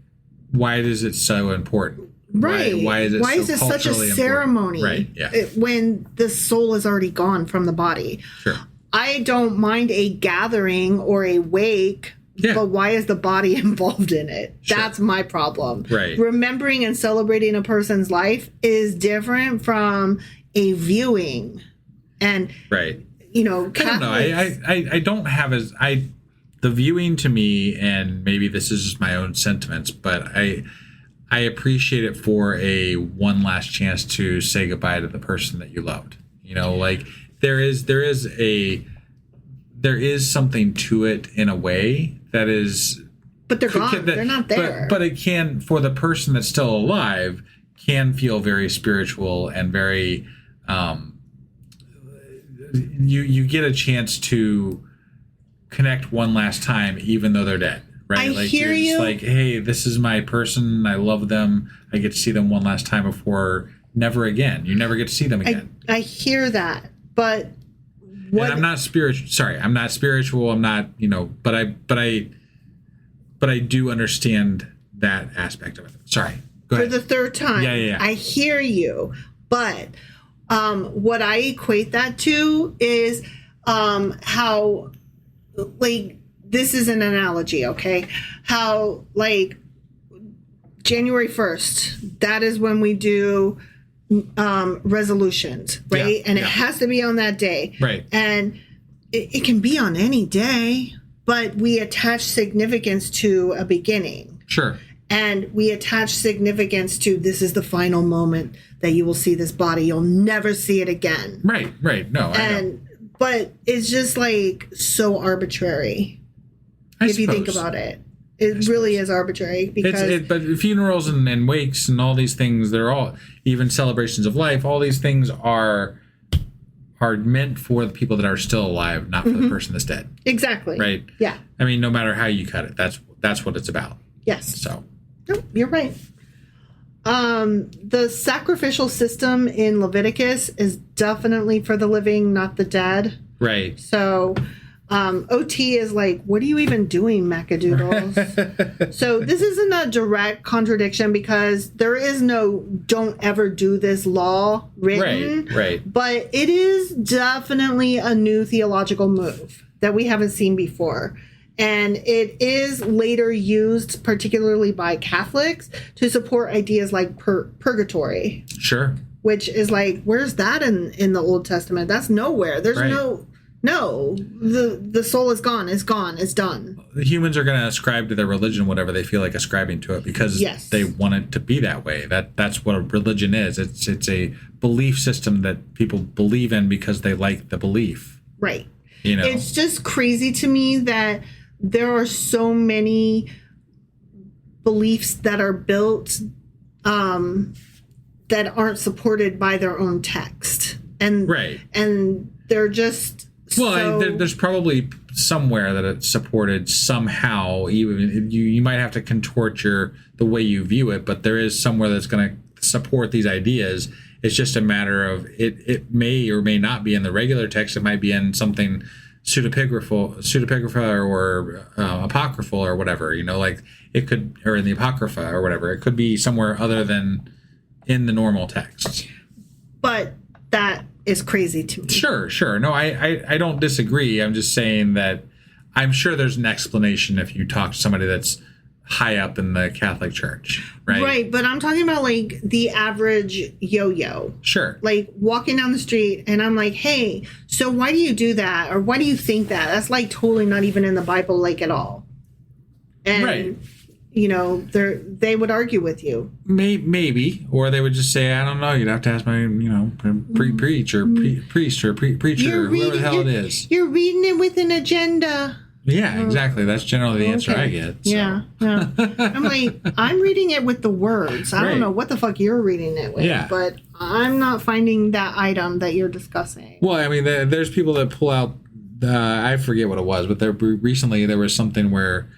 Why is it so important? Right. Why is it such a ceremony? Right. Yeah. When the soul is already gone from the body. Sure. I don't mind a gathering or a wake, but why is the body involved in it? Sure. That's my problem. Right. Remembering and celebrating a person's life is different from a viewing. And right. You know, Catholics, I don't have the viewing to me, and maybe this is just my own sentiments, but I appreciate it for a one last chance to say goodbye to the person that you loved. You know, like there is something to it in a way that is. But they're gone. They're not there. But it can, for the person that's still alive, can feel very spiritual and very. You get a chance to connect one last time, even though they're dead. Right? I hear you. Just like, hey, this is my person. I love them. I get to see them one last time before never again. You never get to see them again. I hear that, but what? And I'm not spiritual. Sorry, I'm not spiritual. I'm not. But I but I do understand that aspect of it. Sorry. Go For ahead. the third time. Yeah. I hear you. But what I equate that to is how, like, this is an analogy, okay? How, like, January 1st, that is when we do resolutions, right? Yeah, and it yeah. has to be on that day. Right. And it can be on any day, but we attach significance to a beginning. Sure. And we attach significance to this is the final moment that you will see this body. You'll never see it again. Right. No, I know. But it's just like so arbitrary if you think about it. It really is arbitrary because But funerals and wakes and all these things, they're all, even celebrations of life, all these things are meant for the people that are still alive, not for the person that's dead. exactly. Right. Yeah. I mean, no matter how you cut it, that's what it's about. Yes. So. No, you're right. The sacrificial system in Leviticus is definitely for the living, not the dead. Right. So OT is like, what are you even doing, Macadoodles? So this isn't a direct contradiction because there is no don't ever do this law written. Right. But it is definitely a new theological move that we haven't seen before. And it is later used, particularly by Catholics, to support ideas like purgatory. Sure. Which is like, where's that in the Old Testament? That's nowhere. There's Right. no. The soul is gone. It's gone. It's done. The humans are going to ascribe to their religion whatever they feel like ascribing to it because they want it to be that way. That's what a religion is. It's a belief system that people believe in because they like the belief. Right. You know. It's just crazy to me that there are so many beliefs that are built that aren't supported by their own text. And and they're just there's probably somewhere that it's supported somehow. Even you might have to contort the way you view it, but there is somewhere that's going to support these ideas. It's just a matter of it may or may not be in the regular text. It might be in something pseudepigrapha or apocryphal or whatever. You know, like it could, or in the apocrypha or whatever. It could be somewhere other than in the normal text. But that is crazy to me. Sure. No, I don't disagree. I'm just saying that I'm sure there's an explanation if you talk to somebody that's high up in the Catholic Church, right? Right, but I'm talking about like the average yo-yo. Sure. Like walking down the street and I'm like, hey, so why do you do that? Or why do you think that? That's like totally not even in the Bible like at all. And you know, they would argue with you. Maybe, or they would just say, I don't know. You'd have to ask my, priest or preacher, whoever the hell it is. You're reading it with an agenda. Yeah, exactly. That's generally the answer I get. So. Yeah. I'm like, I'm reading it with the words. I don't know what the fuck you're reading it with, but I'm not finding that item that you're discussing. Well, I mean, there's people that pull out, I forget what it was, but recently there was something where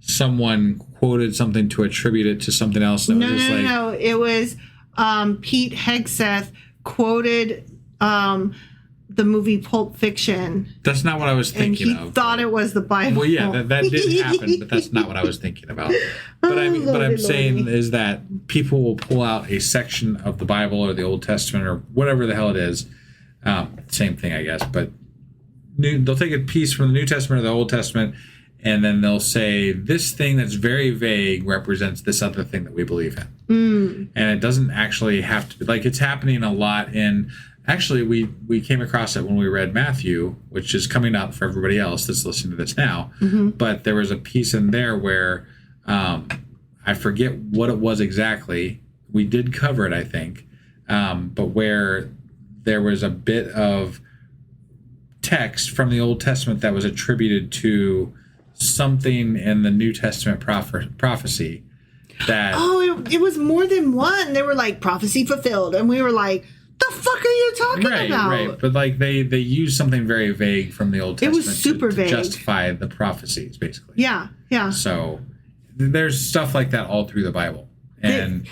someone quoted something to attribute it to something else. That No. It was Pete Hegseth quoted the movie Pulp Fiction. That's not what I was thinking of. And he thought it was the Bible. Well, yeah, that did happen, but that's not what I was thinking about. But I'm saying is that people will pull out a section of the Bible or the Old Testament or whatever the hell it is. Same thing, I guess. But they'll take a piece from the New Testament or the Old Testament, and then they'll say, this thing that's very vague represents this other thing that we believe in. And it doesn't actually have to be, like, it's happening a lot in... Actually, we came across it when we read Matthew, which is coming out for everybody else that's listening to this now. Mm-hmm. But there was a piece in there where I forget what it was exactly. We did cover it, I think. But where there was a bit of text from the Old Testament that was attributed to something in the New Testament prophecy. That it was more than one. They were like, prophecy fulfilled. And we were like... The fuck are you talking about? Right. But like they used something very vague from the Old Testament. It was super vague. To justify the prophecies, basically. Yeah. So there's stuff like that all through the Bible, and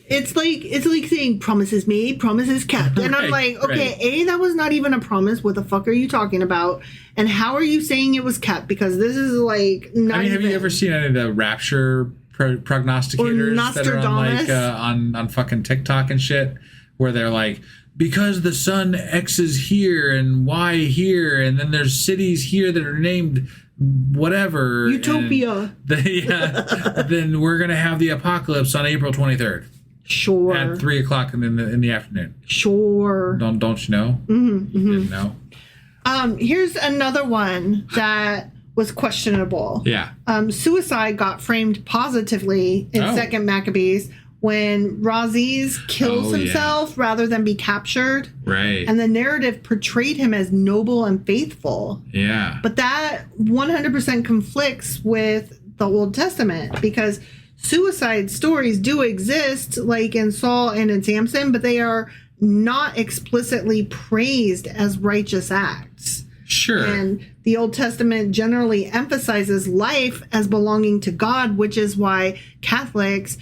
It's like saying promises made, promises kept. And I'm like, okay, A, that was not even a promise. What the fuck are you talking about? And how are you saying it was kept? Because this is like not have you ever seen any of the rapture prognosticators that are on fucking TikTok and shit, where they're like, because the sun X is here and Y here, and then there's cities here that are named whatever. Utopia. Then we're going to have the apocalypse on April 23rd. Sure. At 3 o'clock in the afternoon. Sure. Don't you know? Didn't know. Here's another one that was questionable. Yeah. Suicide got framed positively in Second Maccabees when Razis kills himself rather than be captured. Right. And the narrative portrayed him as noble and faithful. Yeah. But that 100% conflicts with the Old Testament, because suicide stories do exist, like in Saul and in Samson, but they are not explicitly praised as righteous acts. Sure. And the Old Testament generally emphasizes life as belonging to God, which is why Catholics,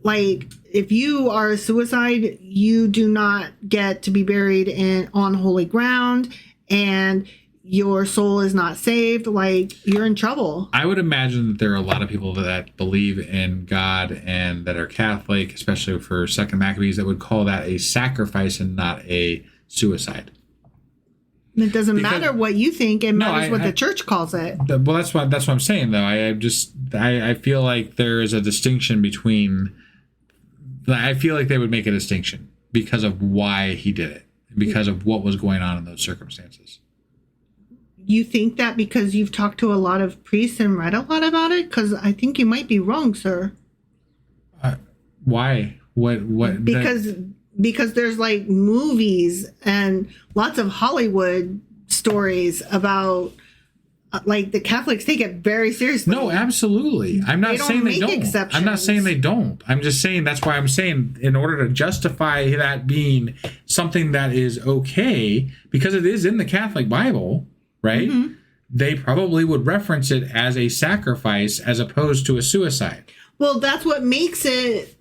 like, if you are a suicide, you do not get to be buried on holy ground, and your soul is not saved. Like, you're in trouble. I would imagine that there are a lot of people that believe in God and that are Catholic, especially for Second Maccabees, that would call that a sacrifice and not a suicide. It doesn't matter what you think. It matters what the church calls it. Well, that's what I'm saying, though. I feel like there is a distinction between. I feel like they would make a distinction because of why he did it, because of what was going on in those circumstances. You think that because you've talked to a lot of priests and read a lot about it? Because I think you might be wrong, sir. Why? What? Because there's like movies and lots of Hollywood stories about like the Catholics take it very seriously. No, absolutely. I'm not saying they don't. Exceptions. I'm not saying they don't. I'm just saying that's why I'm saying in order to justify that being something that is okay, because it is in the Catholic Bible, right? Mm-hmm. They probably would reference it as a sacrifice as opposed to a suicide. Well, that's what makes it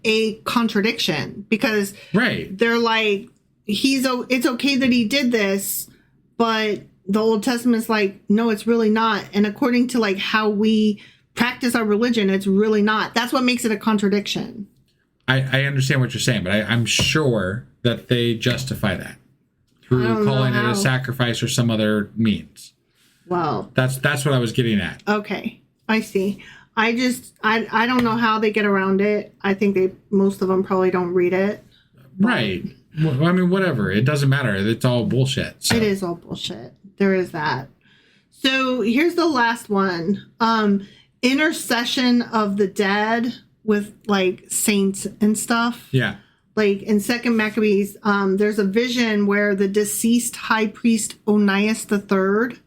a contradiction, because they're like, it's okay that he did this, but the Old Testament's like, no, it's really not. And according to like how we practice our religion, it's really not. That's what makes it a contradiction. I understand what you're saying, but I'm sure that they justify that through calling it a sacrifice or some other means. Well, that's what I was getting at. Okay, I see. I don't know how they get around it. I think most of them probably don't read it. Right. Well, I mean, whatever. It doesn't matter. It's all bullshit. So. It is all bullshit. There is that. So here's the last one. Intercession of the dead with like saints and stuff. Yeah. Like in Second Maccabees, there's a vision where the deceased high priest Onias III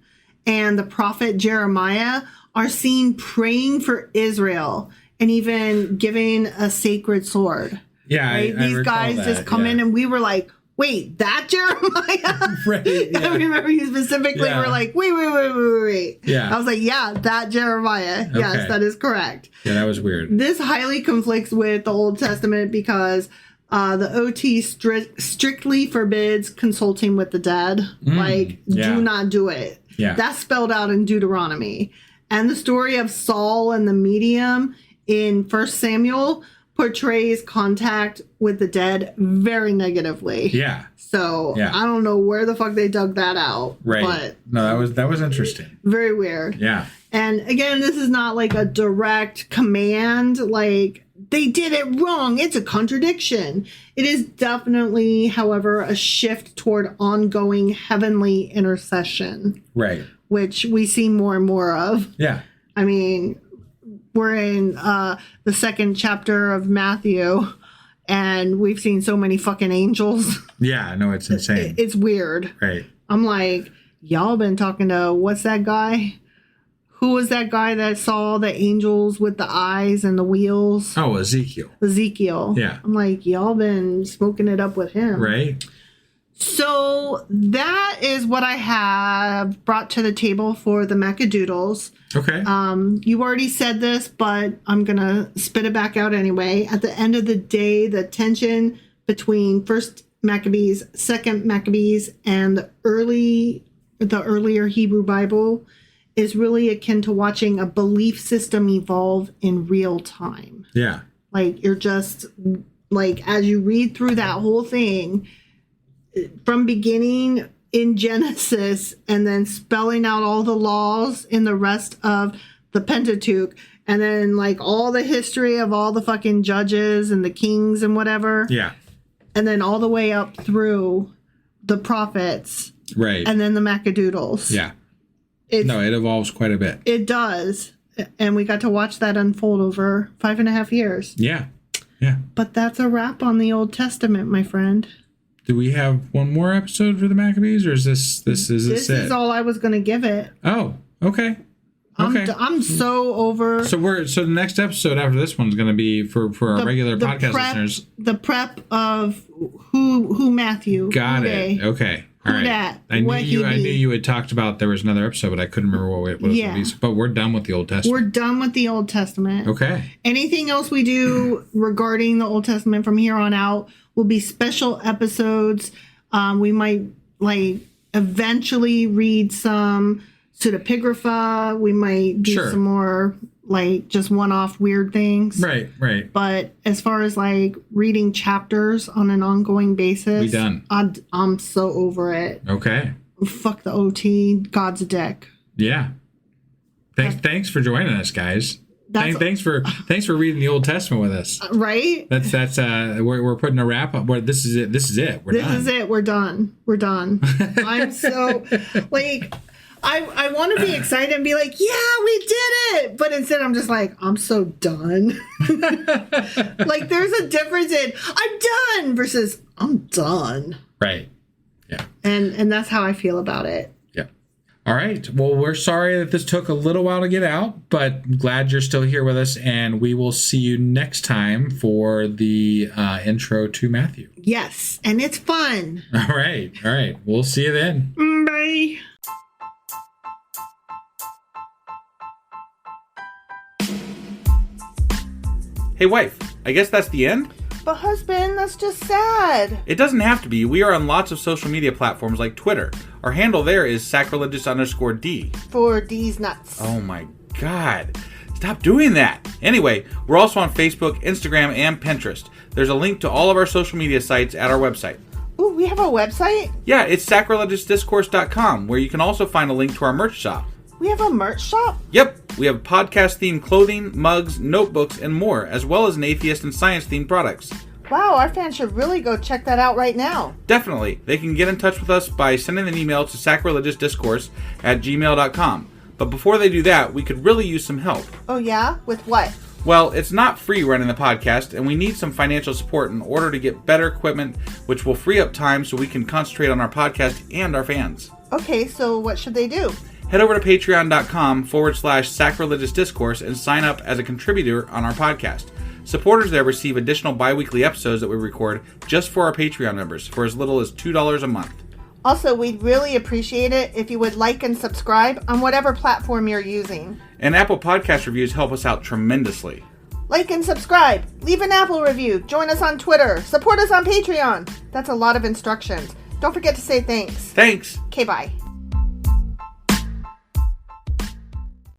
and the prophet Jeremiah are seen praying for Israel and even giving a sacred sword. Yeah, right? These guys just come in, and we were like, wait, that Jeremiah? Right. Yeah. I remember you specifically were like, wait. Yeah. I was like, yeah, that Jeremiah. Okay. Yes, that is correct. Yeah, that was weird. This highly conflicts with the Old Testament because the OT strictly forbids consulting with the dead. Do not do it. Yeah. That's spelled out in Deuteronomy. And the story of Saul and the medium in 1 Samuel portrays contact with the dead very negatively. Yeah. So I don't know where the fuck they dug that out. Right. But no, that was interesting. Very weird. Yeah. And again, this is not like a direct command. Like, they did it wrong. It's a contradiction. It is definitely, however, a shift toward ongoing heavenly intercession. Right. Which we see more and more of. Yeah. I mean, we're in the second chapter of Matthew, and we've seen so many fucking angels. Yeah, no, it's insane. It's weird. Right. I'm like, y'all been talking to, what's that guy? Who was that guy that saw the angels with the eyes and the wheels? Oh, Ezekiel. Ezekiel. Yeah. I'm like, y'all been smoking it up with him. Right. So that is what I have brought to the table for the Macadoodles. Okay. You already said this, but I'm going to spit it back out anyway. At the end of the day, the tension between first Maccabees, second Maccabees, and the earlier Hebrew Bible is really akin to watching a belief system evolve in real time. Yeah. Like, you're just, like, as you read through that whole thing, from beginning in Genesis and then spelling out all the laws in the rest of the Pentateuch, and then, like, all the history of all the fucking judges and the kings and whatever. Yeah. And then all the way up through the prophets. Right. And then the Macadoodles. Yeah. It evolves quite a bit. It does. And we got to watch that unfold over 5.5 years. Yeah. Yeah. But that's a wrap on the Old Testament, my friend. Do we have one more episode for the Maccabees, or is this it? This is all I was going to give it. Oh, okay. Okay. I'm so over. So the next episode after this one is going to be for our regular podcast listeners. The prep of who Matthew. Got it. Okay. All right. I knew you had talked about there was another episode, but I couldn't remember what it was. Yeah. But we're done with the Old Testament. We're done with the Old Testament. Okay. Anything else we do regarding the Old Testament from here on out will be special episodes. We might eventually read some pseudepigrapha. We might do some more just one-off weird things. Right. But as far as reading chapters on an ongoing basis, we done. I'm so over it. Okay. Fuck the OT. God's a dick. Yeah. Thanks for joining us, guys. Thanks for reading the Old Testament with us. Right? That's we're putting a wrap up. This is it. We're done. We're done. I'm so I want to be excited and be like, yeah, we did it. But instead I'm just I'm so done. There's a difference in I'm done versus I'm done. Right. Yeah. And that's how I feel about it. Yeah. All right. Well, we're sorry that this took a little while to get out, but glad you're still here with us. And we will see you next time for the intro to Matthew. Yes. And it's fun. All right. We'll see you then. Bye. Hey, wife, I guess that's the end? But husband, that's just sad. It doesn't have to be. We are on lots of social media platforms like Twitter. Our handle there is sacrilegious_D. For D's nuts. Oh my God. Stop doing that. Anyway, we're also on Facebook, Instagram, and Pinterest. There's a link to all of our social media sites at our website. Ooh, we have a website? Yeah, it's sacrilegiousdiscourse.com, where you can also find a link to our merch shop. We have a merch shop? Yep. We have podcast-themed clothing, mugs, notebooks, and more, as well as an atheist and science-themed products. Wow, our fans should really go check that out right now. Definitely. They can get in touch with us by sending an email to sacrilegiousdiscourse@gmail.com. But before they do that, we could really use some help. Oh yeah? With what? Well, it's not free running the podcast, and we need some financial support in order to get better equipment, which will free up time so we can concentrate on our podcast and our fans. Okay, so what should they do? Head over to patreon.com/sacrilegiousdiscourse and sign up as a contributor on our podcast. Supporters there receive additional bi-weekly episodes that we record just for our Patreon members for as little as $2 a month. Also, we'd really appreciate it if you would like and subscribe on whatever platform you're using. And Apple Podcast reviews help us out tremendously. Like and subscribe. Leave an Apple review. Join us on Twitter. Support us on Patreon. That's a lot of instructions. Don't forget to say thanks. Thanks. Okay, bye.